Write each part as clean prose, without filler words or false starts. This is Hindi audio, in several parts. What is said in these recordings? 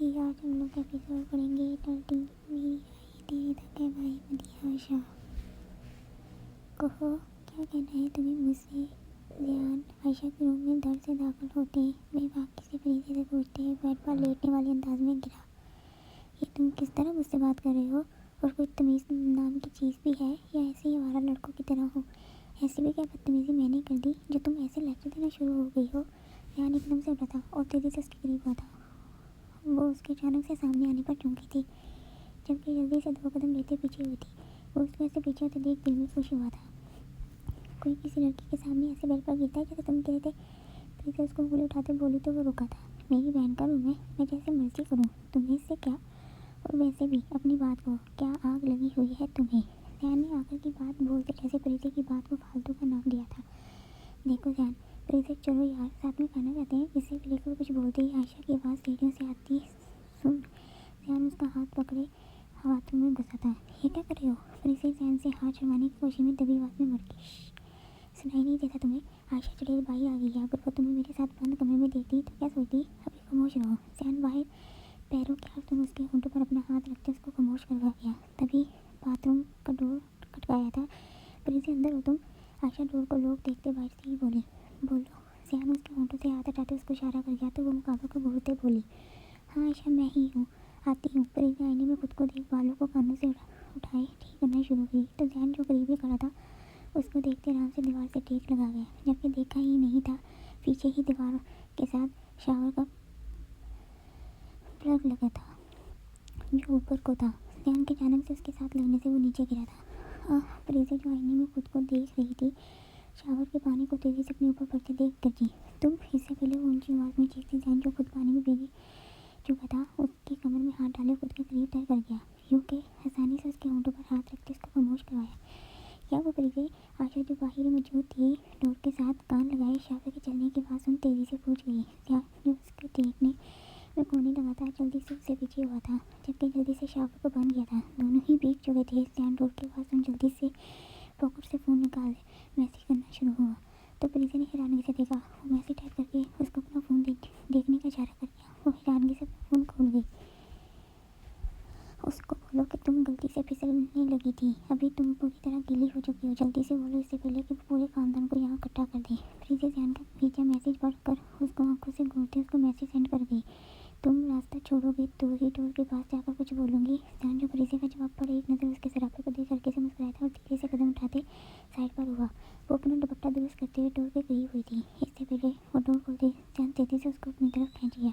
जी, आज हम लोग एपिसोड पढ़ेंगे 13 मेरी आई तेरे तक है भाई मदिया आशा। कहो क्या कहना है तुम्हें मुझसे। ध्यान आयशा के रूम में दर से दाखिल होते बेबाकी से प्रीति से पूछते बेड पर लेटने वाले अंदाज में गिरा, ये तुम किस तरह मुझसे बात कर रहे हो और कोई तमीज़ नाम की चीज़ भी है या ऐसे ही आवारा लड़कों की तरह हो। ऐसी भी क्या बदतमीज़ी मैंने कर दी जो तुम ऐसे लेक्चर देना शुरू हो गई हो। ध्यान एकदम से उठा था और तेज़ी से उसके करीब हुआ था। वो उसके अचानक से सामने आने पर चौंकी थी, जबकि जल्दी से 2 कदम लेते पीछे हुई थी। वो उसको ऐसे पीछे होते देख दिल में खुश हुआ था। कोई किसी लड़की के सामने ऐसे बेड पर गिरता है जैसे तुम कह रहे थे। प्रीति उसको उंगली उठाते बोली तो वो रुका था। मेरी बहन का रूम है, मैं जैसे मर्जी करूँ, तुम्हें इससे क्या। और वैसे भी अपनी बात को क्या आग लगी हुई है तुम्हें। ध्यान ने आखिर की बात बोलते जैसे प्रीति की बात को फालतू का नाम दिया था। देखो ध्यान, प्रीति चलो यार साथ में खाना खाते हैं। इससे लेकर कुछ बोलते ही आयशा की आवाज़ सीढ़ियों से आती सुन ध्यान उसका हाथ पकड़े हाथों में घुसा था। ये क्या कर रहे हो। प्रीति ध्यान से हाथ छुड़वाने की कोशिश में दबी आवाज़ में मर गई। सुनाई नहीं देता तुम्हें। आयशा चढ़े भाई आ गई है, अगर वो तुम्हें मेरे साथ बंद कमरे में देखती तो क्या सोचती। अभी खामोश रहो। ध्यान बाहर पैरों के तुम उसके होंठों पर अपना हाथ रखते उसको खामोश करवा दिया। तभी बाथरूम का डोर खटकाया था। प्रीति अंदर हो तुम। आयशा डोर को लोग देखते बाहर से ही बोली बोलो। ध्यान उसके होंठों से हाथ हटाते उसको इशारा कर गया तो वो मुकाबले को घूरते बोली, हाँ आयशा मैं ही हूँ, आती हूँ। प्रीति आईने में खुद को देख बालों को कानों से उठाए ठीक करना शुरू की तो ध्यान जो करीब ही खड़ा था उसको देखते आराम से दीवार से टेक लगा गया, जबकि देखा ही नहीं था पीछे ही दीवार के साथ शावर का प्लग लगा था जो ऊपर को था। ध्यान के अचानक से उसके साथ लगने से वो नीचे गिरा था। प्रीति जो आईने में खुद को देख रही थी शावर के पानी को तेज़ी से अपने ऊपर पड़ते देख गरजी तुम। इससे पहले वो ऊंची आवाज़ में चीखती ध्यान जो खुद पानी में भीग चुका था उसकी कमर में हाथ डाले खुद के करीब तय कर गया। यूं के आसानी से उसके होंठों पर हाथ रखते उसको खामोश करवाया। क्या वो प्रीति। आशा जो बाहर मौजूद थी डोर के साथ कान लगाए शावर के चलने की आवाज़ सुन तेज़ी से पूछ गई। ध्यान जो उसके देखने में कोने लगा था जल्दी से उससे पीछे हुआ था, जबकि जल्दी से शावर को बंद किया था। दोनों ही भीग चुके थे। ध्यान डोर की आवाज़ सुन जल्दी से पॉकेट से फ़ोन निकाल मैसेज करना शुरू हुआ तो प्रीति ने हैरानी से देखा। वो मैसेज टाइप करके उसको अपना फ़ोन देखने का इशारा कर दिया। वो हैरानी से फ़ोन खोल गई। उसको बोलो कि तुम गलती से फिसलने लगी थी, अभी तुम पूरी तरह गीली हो चुकी हो, जल्दी से बोलो इससे पहले कि पूरे खानदान को यहाँ इकट्ठा कर दे। प्रीति ध्यान का भेजा मैसेज पढ़कर उसको आंखों से घूरते उसको मैसेज सेंड कर गई। तुम रास्ता छोड़ोगे तो ही डोर के पास जाकर कुछ बोलूँगी। ध्यान जो प्रीति का जवाब पड़े एक नज़र उसके सरापे को देख हल्के से मुस्कुराया था और धीरे से कदम उठाते साइड पर हुआ। वो अपना दुपट्टा दुरुस्त करते हुए डोर के करीब हुई थी। इससे पहले वो डोर खोलते ध्यान तेजी से उसको अपनी तरफ खींच गया,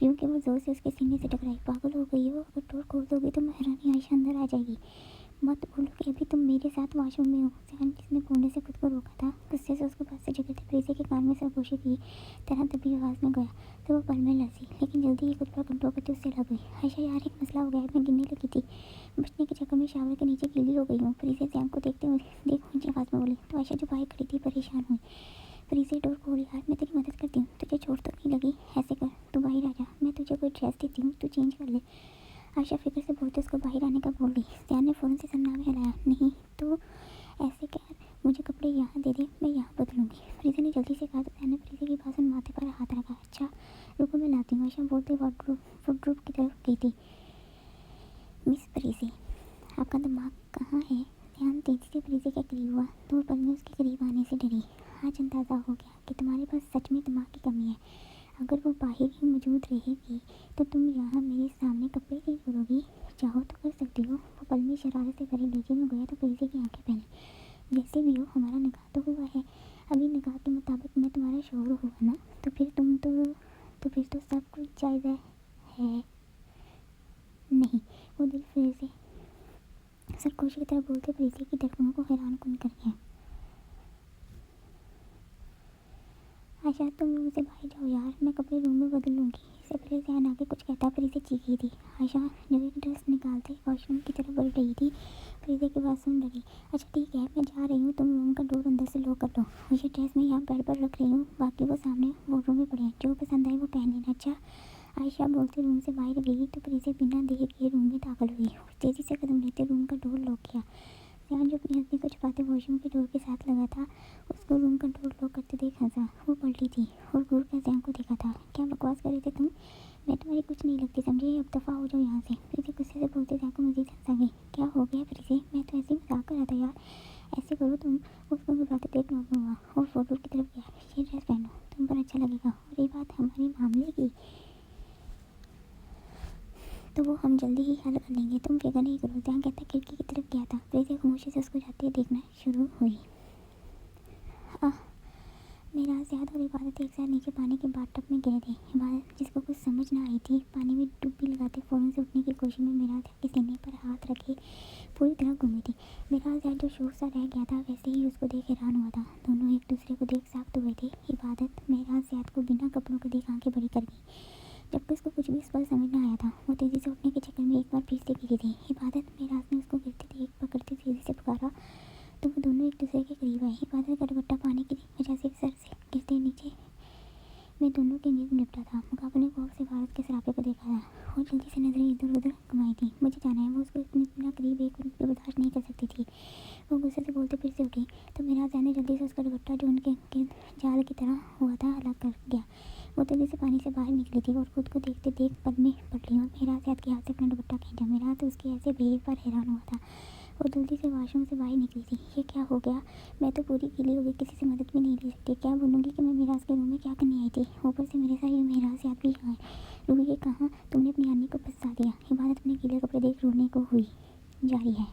यूँ कि वो जोर से उसके सीने से टकराई। पागल हो गई हो, अगर डोर खोल दोगी तो महारानी आयशा अंदर आ जाएगी। मत बोलो कि अभी तुम मेरे साथ वॉशरूम में हो। ध्यान जिसने बोलने से खुद को रोका था गुस्से से उसको पास से जगह प्रीति के कान में सरगोशी की तरह दबी आवाज़ में गया तो वो पल में लसी, लेकिन जल्दी ही खुद पर कंट्रोल करते उससे लग गई। आयशा यार एक मसला हो गया है, मैं गिरने लगी थी, बचने के चक्कर में शावर के नीचे गीली हो गई हूँ। प्रीति ध्यान को देखते हुए देख ऊंची आवाज़ में बोली तो आयशा जो बाहर खड़ी थी परेशान हुई। प्रीति डोर खोली, यार मैं तेरी मदद करती हूँ, तुझे चोट तो नहीं लगी। ऐसे कर तू बाहर आ जा, मैं तुझे कोई ड्रेस देती हूँ, तू चेंज कर ले। आयशा फिक्र से बोलते उसको बाहर आने का बोल रही। ध्यान ने फ़ौरन से सरनामा हिलाया, नहीं तो ऐसे कर मुझे कपड़े यहाँ दे दे, मैं यहाँ बदलूँगी। प्रीति ने जल्दी से कहा तो ध्यान ने प्रीति की बात सुन माथे पर हाथ रखा। अच्छा रुको मैं लाती हूँ। आयशा बोलते वार्डरोब की तरफ गई थी। मिस प्रीति आपका दिमाग कहाँ है। ध्यान तेजी से प्रीति के करीब हुआ तो पल में उसके करीब आने से डरी। आज अंदाज़ा हो गया कि तुम्हारे पास सच में दिमाग की कमी है। अगर वो बाहर ही मौजूद रहेगी तो तुम यहाँ मेरे सामने कपड़े नहीं करोगी। चाहो तो कर सकती हो। वो पल में शरारत से भरे लहजे में गया तो प्रीति की आंखें पहले जैसे भी हो हमारा निकाह तो हुआ है, अभी निकाह के मुताबिक मैं तुम्हारा शौहर हुआ ना, तो फिर फिर तो सब कुछ जायज़ है। नहीं वो दिल फिर से सरगोशी की तरह बोलते प्रीति की धड़कनों को हैरान कन कर गया। आयशा तुम रूम से बाहर जाओ यार, मैं कपड़े रूम में बदल लूँगी। इससे पहले ध्यान आके कुछ कहता प्रीति चीखी थी। आयशा जो एक ड्रेस निकालते वॉशरूम की तरफ बढ़ रही थी प्रीति की बात सुन डरी। अच्छा ठीक है मैं जा रही हूँ, तुम रूम का डोर अंदर से लॉक कर दो। ये ड्रेस मैं यहाँ बेड पर रख रही हूँ, बाकी वो सामने वार्डरोब में पड़े हैं, जो पसंद आए वो पहन लेना। अच्छा आयशा बोलते रूम से बाहर गई तो प्रीति बिना देर किए रूम में दाखिल हुई और तेज़ी से कदम लेते रूम का डोर लॉक किया। ध्यान जो अपनी हंसी को छुपाते वॉशरूम के डोर के साथ लगा था उसको रूम का डोर लॉक करते देख हंसा। वो पलटी थी और घूर कर ध्यान को देखा था। क्या बकवास कर रहे थे तुम। मैं तुम्हारी कुछ नहीं लगती समझे, अब दफ़ा हो जाओ यहाँ से। प्रीति गुस्से से बोलते जाकर मजीद हंसा गई। क्या हो गया प्रीति, मैं तो ऐसे ही मजाक कर रहा था यार। ऐसे करो तुम, उसको घबराते देख नॉर्मल हुआ और फोटो की तरफ गया। ये ड्रेस पहनो, तुम पर अच्छा लगेगा। और ये बात हमारे मामले की तो वो हम जल्दी ही हल कर लेंगे, तुम फिक्र नहीं करो। ध्यान कहता खिड़की की तरफ गया था। प्रीति खामोशी से उसको जाते हुए देखना शुरू हुई। मेरा याद और इबादत एक साथ नीचे पानी के बाथटब में गिरे थे। इबादत जिसको कुछ समझ ना आई थी, पानी में डुबकी लगाते फ़ौरन से उठने की कोशिश में मेरा के सीने पर हाथ रखे पूरी तरह घूमी थी। मेरा याद जो शोर सा रह गया था वैसे ही उसको देख हैरान हुआ था। दोनों एक दूसरे को देख साख्त हुए थे। इबादत मेरा याद को बिना कपड़ों के देख आंखें बड़ी कर गई। जबकि उसको कुछ भी इस पर समझ न आया था। वो तेज़ी से उठने के चक्कर में एक बार फिर से गिरी थी। इबादत मेराज ने उसको गिरते देख पकड़ते तेज़ी से पुकारा तो वो दोनों एक दूसरे के करीब आए। इबादत का दुपट्टा पानी की वजह से सर से गिरते नीचे में दोनों के नींद निपटा था। मुकाबले गौर से भारत के सरापे को देखा था और जल्दी से नजरें इधर उधर घुमाई थी। मुझे जाना है। वो उसको इतना करीब एक मिनट भी बर्दाश्त नहीं कर सकती थी। वो गुस्से से बोलते फिर से उठी तो मेरा जाने जल्दी से उसका दुपट्टा जो उनके जाल की तरह हुआ था अलग कर गया। वो तेजी से पानी से बाहर निकली थी और खुद को देखते देख पद में पड़ ली और मेरा याद के हाथ से अपना दुपट्टा खींचा। मेरा तो उसके ऐसे बिहेव पर हैरान हुआ था। वो जल्दी से वॉशरूम से बाहर निकली थी। ये क्या हो गया, मैं तो पूरी गीली हो गई, किसी से मदद भी नहीं ले सकती। क्या बोलूँगी कि मैं मिराज के रूम में क्या करने आई थी। ऊपर से मेरे साथ ये मिराज याद भी यहाँ है। रुकी, ये कहाँ, तुमने अपनी अन्नी को फंसा दिया। इबादत अपने गीले कपड़े देख रोने को हुई जारी है।